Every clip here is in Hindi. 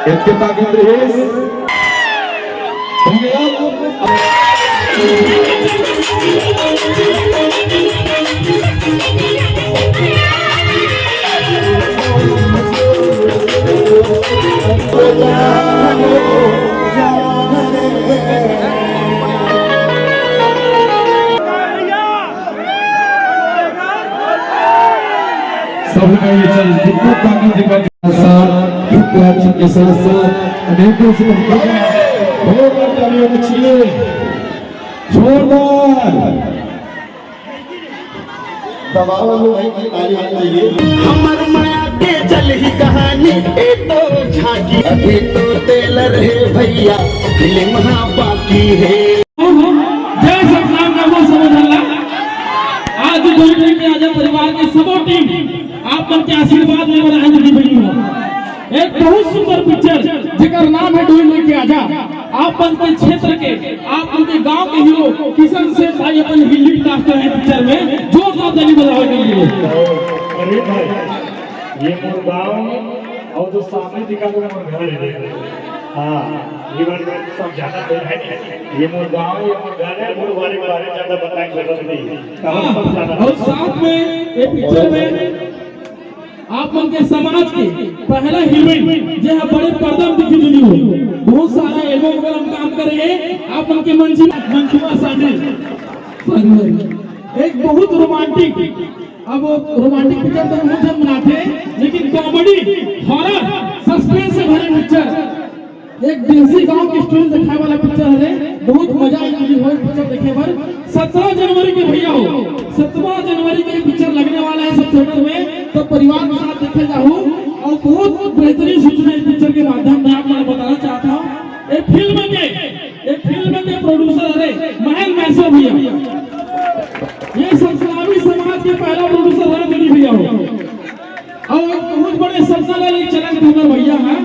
इत्तेफाक इद्रीस के साथ साथ अनेकों से जोरदार दबाव हमर माया के चल ही कहानी ए तो झांकी अभी तो टेलर है भैया फिल्म हाँ बाकी है। जय सतनाम नमो समझला। आज जोड़ने के आजा परिवार के सबो टीम आप लोग के आशीर्वाद में बनाए जुड़ी बनी हो। एक बहुत सुंदर पिक्चर जिकर नाम है डोल लेके आजा। आप के क्षेत्र के आप उनके गांव के हीरो किशन से भाई अपन हिली कास्ट है पिक्चर में जोरदार ताली बजाओ के लिए। अरे भाई ये मोर गांव और जो सामने दिखा वो मोर घर है। हां ये बात सब ज्यादा है ये मोर गांव ये मोर घर है। मोर वाले बारे ज्यादा बताने की जरूरत नहीं। और साथ में ये पिक्चर में आप लोग के समाज के पहला हीरोइन जो है बड़े पर्दा में दिखी जुली हुई बहुत सारा एल्बम पर हम काम करेंगे। आप लोग के मंजुआ साडे एक बहुत रोमांटिक अब रोमांटिक पिक्चर तो हम जब बनाते लेकिन कॉमेडी हॉरर सस्पेंस से भरे पिक्चर एक देसी गांव की स्टोरी दिखाने वाला पिक्चर है। बहुत मजा आएगी वो पिक्चर देखने पर। 17 जनवरी के भैया हो 17 जनवरी के पिक्चर लगने वाला है सब थिएटर में तो परिवार के साथ देखे जाऊं और बहुत बेहतरीन सूचना इस पिक्चर के माध्यम में आप लोगों को बताना चाहता हूं। एक फिल्म के प्रोड्यूसर है महल मैसो भैया। ये संस्कारी समाज के पहला प्रोड्यूसर है दिल्ली भैया हो और बहुत बड़े संस्थान चलन धर्म भैया है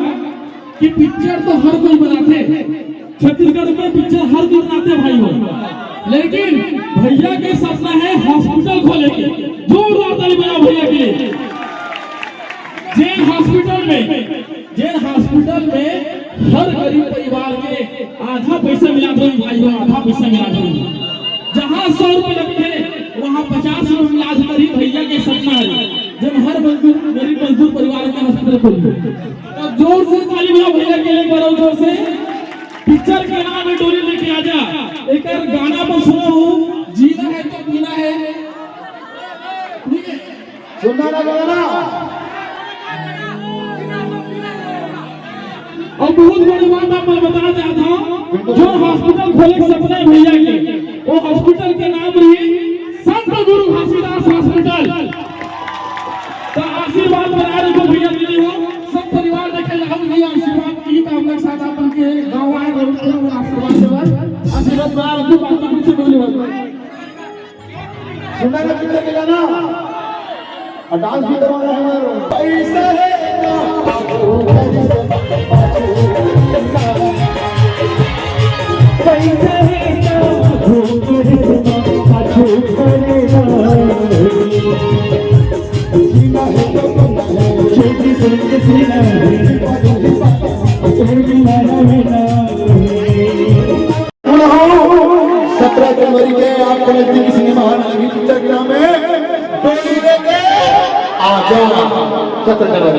कि पिक्चर तो हर कोई बनाते छत्तीसगढ़ में पिक्चर हर कोई बनाते भाई हो लेकिन भैया के सपना है हॉस्पिटल खोले के। जोरदार ताली बजाओ भैया के लिए। जेल हॉस्पिटल में हर गरीब परिवार के आधा पैसा मिला दो भाई हो आधा पैसा मिला दो। जहाँ 100 रुपए लगते वहाँ 50 रुपए इलाज करी भैया के सपना है। जब हर गरीब मजदूर परिवार के हॉस्पिटल खोली तो जोर से ताली बजाओ भैया के लिए करो जोर से। पिक्चर का नाम है डोली लेके आजा। एक गाना पर सुनो हूँ जीना है तो पीना है सुनना ना गाना और बहुत बड़ी बात आप बताना चाहता हूँ जो हॉस्पिटल खोले के सपने भैया के वो हॉस्पिटल के नाम रही संत गुरु घासीदास हॉस्पिटल। तो आशीर्वाद बना रही भैया मिली हो सब परिवार देखे जाओ ये आशीर्वाद की तो हम लोग साथ अपन के गांव आए आशीर्वाद देवर आशीर्वाद बना रखी बाकी कुछ बोले सुनना ना पिक्चर के गाना और डांस भी करवाना है हमारे पैसा है जनवरी के आपको नजदीकी सिनेमा हॉल पिक्चर के नाम है आजा 17 जनवरी।